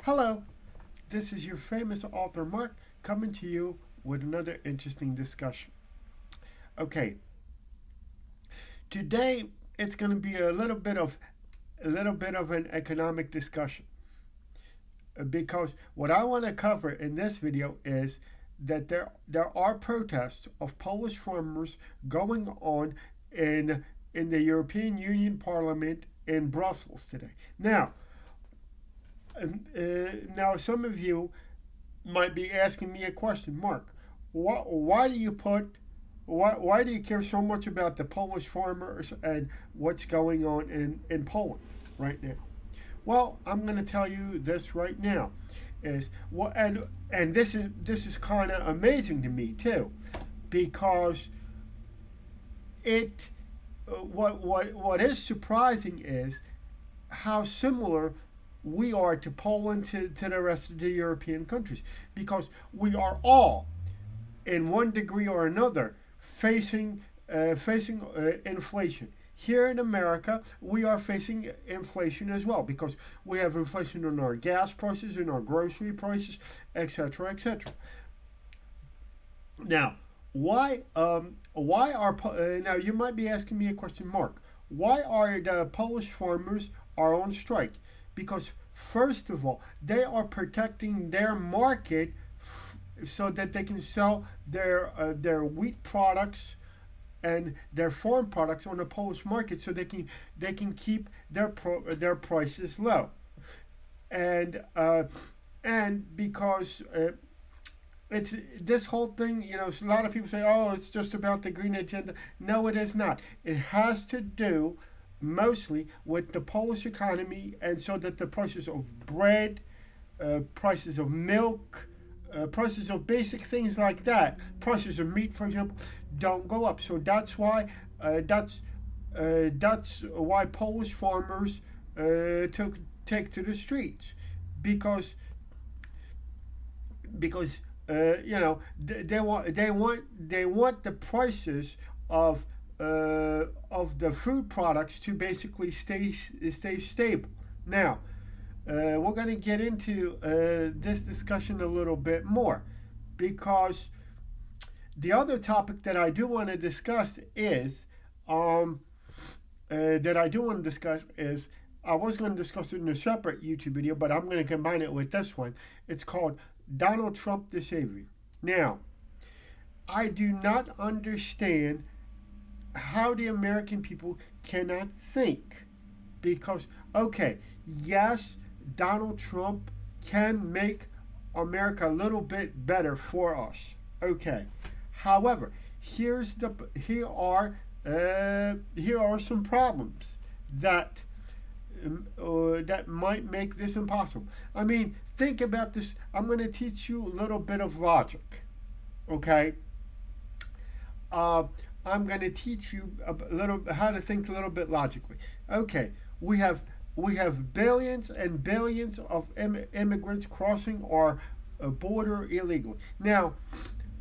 Hello, this is your famous author Mark coming to you with another interesting discussion. Okay, today it's going to be a little bit of an economic discussion because what I want to cover in this video is that there are protests of Polish farmers going on in the European Union Parliament in Brussels today. Now some of you might be asking me a question, Mark. Why do you put why do you care so much about the Polish farmers and what's going on in Poland right now? Well, I'm going to tell you this right now. Is what and this is kind of amazing to me too, because it what is surprising is how similar we are to Poland to the rest of the European countries, because we are all in one degree or another facing inflation. Here in America, we are facing inflation as well, because we have inflation on our gas prices and our grocery prices, etc., etc. Now, why are now you might be asking me a question, Mark? Why are the Polish farmers are on strike? Because first of all, they are protecting their market so that they can sell their wheat products and their farm products on the Polish market, so they can keep their prices low, and because it's this whole thing, a lot of people say, oh, it's just about the green agenda. No, it is not. It has to do mostly with the Polish economy, and so that the prices of bread, prices of milk, prices of basic things like that, prices of meat, for example, don't go up. So that's why Polish farmers take to the streets, because they want the prices of the food products to basically stay stable. Now, we're going to get into this discussion a little bit more, because the other topic that I do want to discuss is I was going to discuss it in a separate YouTube video, but I'm going to combine it with this one. It's called Donald Trump the Savior. Now, I do not understand how the American people cannot think, because, okay, yes, Donald Trump can make America a little bit better for us. Okay. However, here are some problems that that might make this impossible. I mean, think about this. I'm going to teach you a little bit of logic. Okay. I'm going to teach you a little how to think a little bit logically. Okay, we have billions and billions of immigrants crossing our border illegally. Now,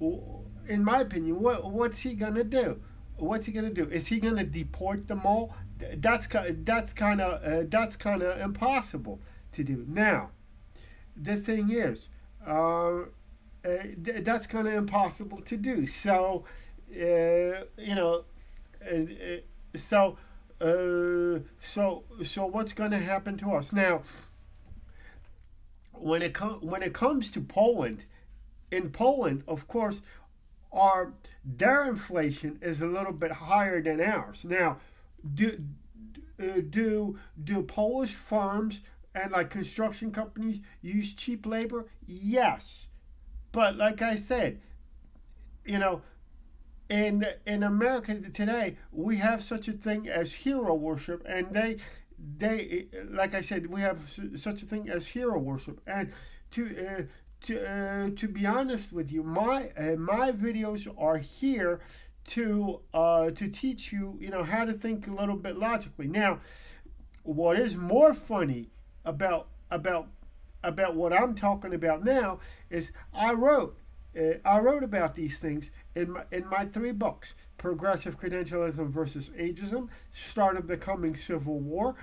in my opinion, what's he gonna do? What's he gonna do? Is he gonna deport them all? That's kind of impossible to do. Now, the thing is, that's kind of impossible to do. So, you know, uh, uh, so so what's going to happen to us now when it comes to Poland? In Poland, of course, our their inflation is a little bit higher than ours. Now, do do Polish firms and like construction companies use cheap labor? Yes, but like I said, you know, in America today, we have such a thing as hero worship, and they like I said, we have such a thing as hero worship. And to be honest with you, my videos are here to teach you, how to think a little bit logically. Now, what is more funny about what I'm talking about now is I wrote about these things in my three books: Progressive Credentialism versus Ageism, Start of the Coming Civil War,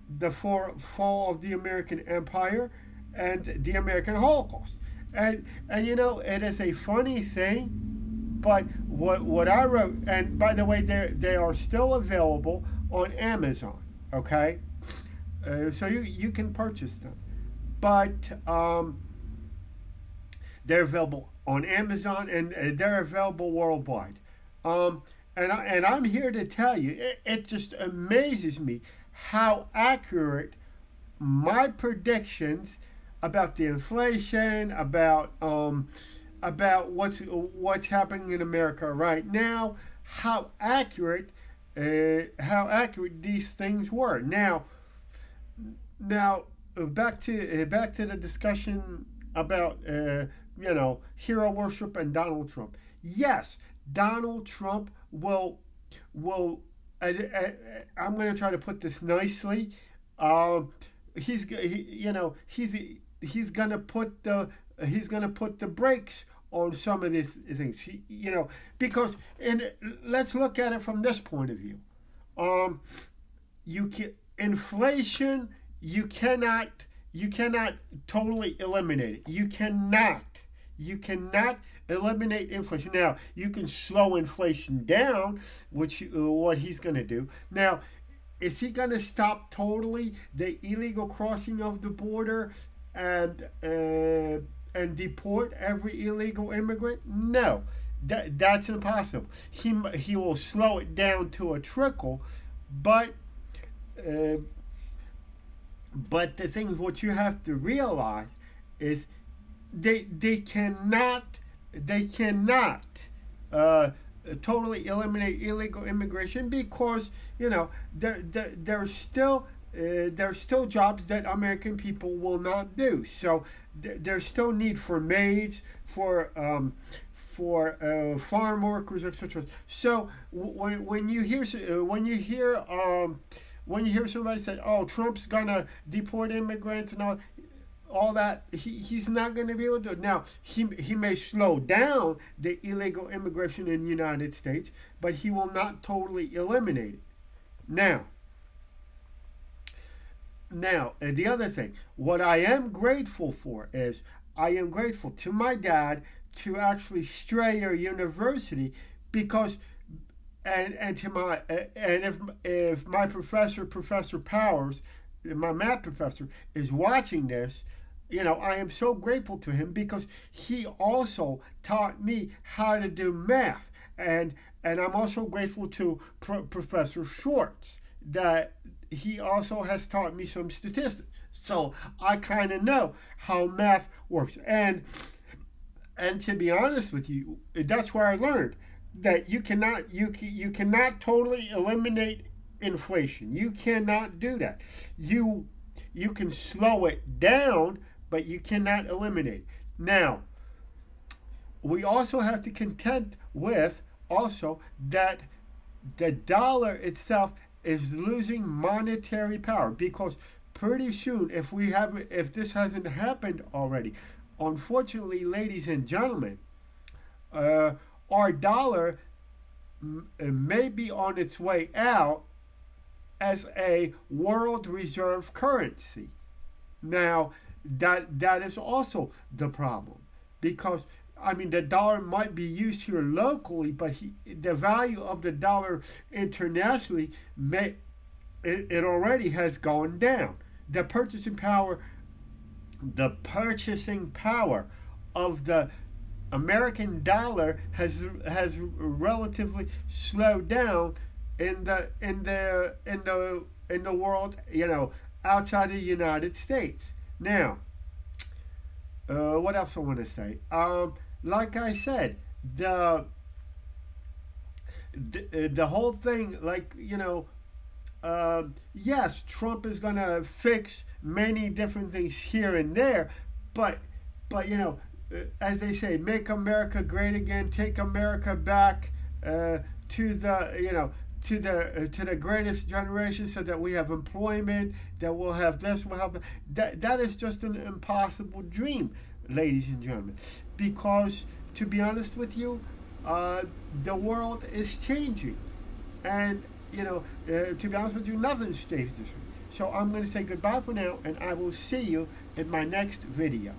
The Fall of the American Empire, and the American Holocaust. And you know, it is a funny thing, but what I wrote, and by the way, they are still available on Amazon. Okay, so you can purchase them, but they're available on Amazon, and they're available worldwide. Um, and I'm here to tell you, it just amazes me how accurate my predictions about the inflation, about what's happening in America right now, how accurate these things were. Now back to the discussion about hero worship and Donald Trump. Yes, Donald Trump will. I'm going to try to put this nicely. Um, he's going to put the brakes on some of these things. Because let's look at it from this point of view. Um, inflation, you cannot totally eliminate it. You cannot eliminate inflation. Now you can slow inflation down, which what he's going to do. Now, is he going to stop totally the illegal crossing of the border and deport every illegal immigrant? No, that's impossible. He will slow it down to a trickle, but uh, but the thing is, what you have to realize is they cannot uh, totally eliminate illegal immigration, because there's still jobs that American people will not do. So there's still need for maids, for farm workers, etc. So when you hear somebody say, "Oh, Trump's gonna deport immigrants and all that," he's not going to be able to do it. Now, he may slow down the illegal immigration in the United States, but he will not totally eliminate it. Now, and the other thing, what I am grateful for is I am grateful to my dad to actually Strayer University, because and to my and if my Professor Powers, my math professor, is watching this, I am so grateful to him, because he also taught me how to do math. And I'm also grateful to Professor Schwartz, that he also has taught me some statistics. So I kind of know how math works. And to be honest with you, that's where I learned that you cannot totally eliminate inflation. You cannot do that. You can slow it down, but you cannot eliminate. Now, we also have to contend with also that the dollar itself is losing monetary power, because pretty soon, if this hasn't happened already, unfortunately, ladies and gentlemen, our dollar may be on its way out as a world reserve currency. Now, that is also the problem, because the dollar might be used here locally, but the value of the dollar internationally it already has gone down. The purchasing power of the American dollar has relatively slowed down in the world, outside the United States. Now, what else I want to say? Like I said, the whole thing, yes, Trump is gonna fix many different things here and there, but as they say, make America great again, take America back to the greatest generation, so that we have employment, that we'll have this, we'll have that. That is just an impossible dream, ladies and gentlemen, because to be honest with you, the world is changing, and to be honest with you, nothing stays the same. So I'm going to say goodbye for now, and I will see you in my next video.